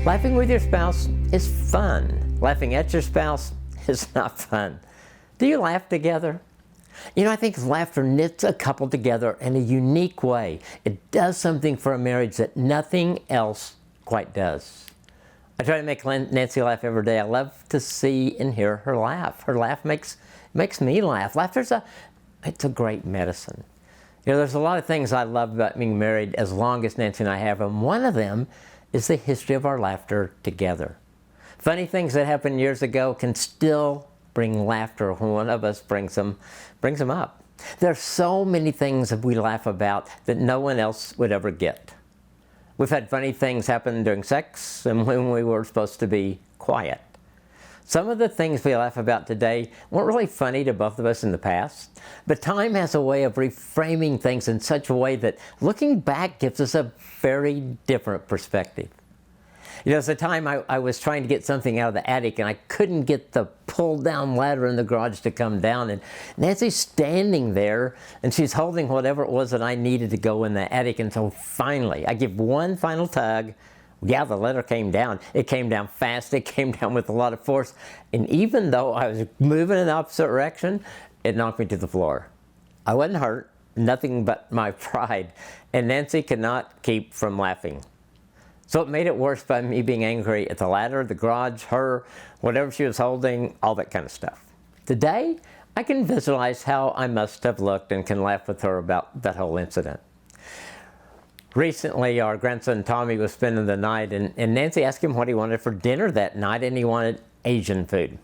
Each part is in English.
Laughing with your spouse is fun. Laughing at your spouse is not fun. Do you laugh together? You know, I think laughter knits a couple together in a unique way. It does something for a marriage that nothing else quite does. I try to make Nancy laugh every day. I love to see and hear her laugh. Her laugh makes me laugh. Laughter's it's a great medicine. You know, there's a lot of things I love about being married as long as Nancy and I have, and one of them is the history of our laughter together. Funny things that happened years ago can still bring laughter when one of us brings them up. There's so many things that we laugh about that no one else would ever get. We've had funny things happen during sex and when we were supposed to be quiet. Some of the things we laugh about today weren't really funny to both of us in the past, but time has a way of reframing things in such a way that looking back gives us a very different perspective. You know, there's a time I was trying to get something out of the attic and I couldn't get the pull-down ladder in the garage to come down, and Nancy's standing there and she's holding whatever it was that I needed to go in the attic, and so finally I give one final tug. Yeah, the ladder came down. It came down fast. It came down with a lot of force. And even though I was moving in the opposite direction, it knocked me to the floor. I wasn't hurt, nothing but my pride. And Nancy could not keep from laughing. So it made it worse by me being angry at the ladder, the garage, her, whatever she was holding, all that kind of stuff. Today, I can visualize how I must have looked and can laugh with her about that whole incident. Recently, our grandson Tommy was spending the night, and Nancy asked him what he wanted for dinner that night, and he wanted Asian food.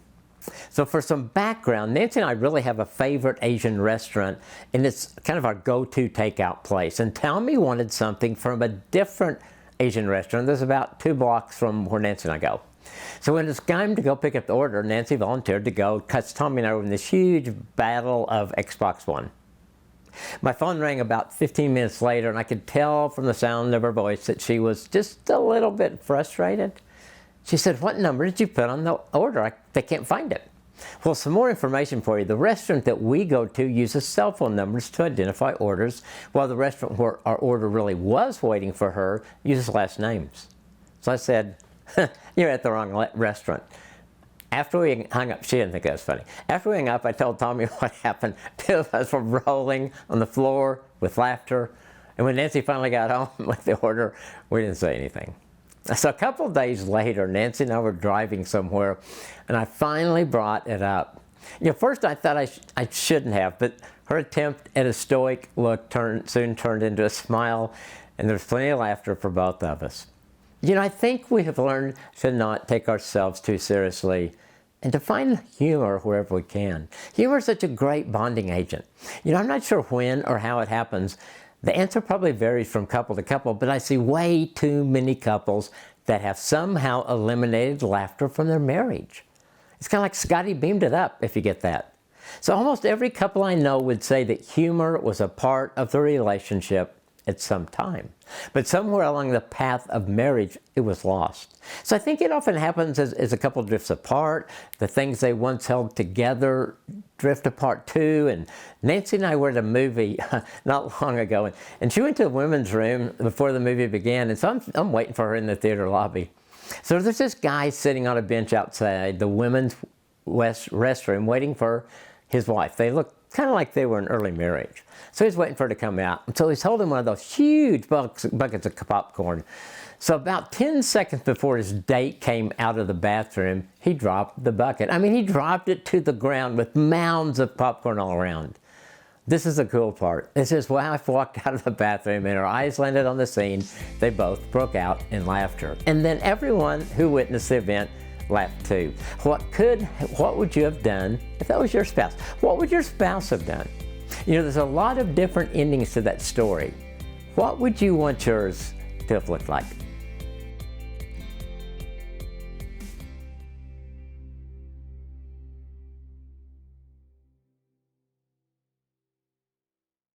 So for some background, Nancy and I really have a favorite Asian restaurant, and it's kind of our go-to takeout place. And Tommy wanted something from a different Asian restaurant that's about 2 blocks from where Nancy and I go. So when it's time to go pick up the order, Nancy volunteered to go, because Tommy and I were in this huge battle of Xbox One. My phone rang about 15 minutes later, and I could tell from the sound of her voice that she was just a little bit frustrated. She said, "What number did you put on the order? They can't find it." Well, some more information for you. The restaurant that we go to uses cell phone numbers to identify orders, while the restaurant where our order really was waiting for her uses last names. So I said, "You're at the wrong restaurant." After we hung up, she didn't think that was funny. After we hung up, I told Tommy what happened. 2 of us were rolling on the floor with laughter. And when Nancy finally got home with the order, we didn't say anything. So a couple of days later, Nancy and I were driving somewhere, and I finally brought it up. You know, first I thought I shouldn't have, but her attempt at a stoic look soon turned into a smile, and there's plenty of laughter for both of us. You know, I think we have learned to not take ourselves too seriously and to find humor wherever we can. Humor is such a great bonding agent. You know, I'm not sure when or how it happens. The answer probably varies from couple to couple, but I see way too many couples that have somehow eliminated laughter from their marriage. It's kind of like Scotty beamed it up, if you get that. So almost every couple I know would say that humor was a part of the relationship at some time. But somewhere along the path of marriage, it was lost. So I think it often happens as a couple drifts apart. The things they once held together drift apart too. And Nancy and I were at a movie not long ago, and she went to the women's room before the movie began, and so I'm waiting for her in the theater lobby. So there's this guy sitting on a bench outside the women's restroom waiting for his wife. They look kind of like they were in early marriage. So he's waiting for her to come out. And so he's holding one of those huge buckets of popcorn. So about 10 seconds before his date came out of the bathroom, he dropped the bucket. I mean, he dropped it to the ground with mounds of popcorn all around. This is the cool part. It says, wife walked out of the bathroom and her eyes landed on the scene. They both broke out in laughter. And then everyone who witnessed the event laughed too. What would you have done if that was your spouse? What would your spouse have done? You know, there's a lot of different endings to that story. What would you want yours to have looked like?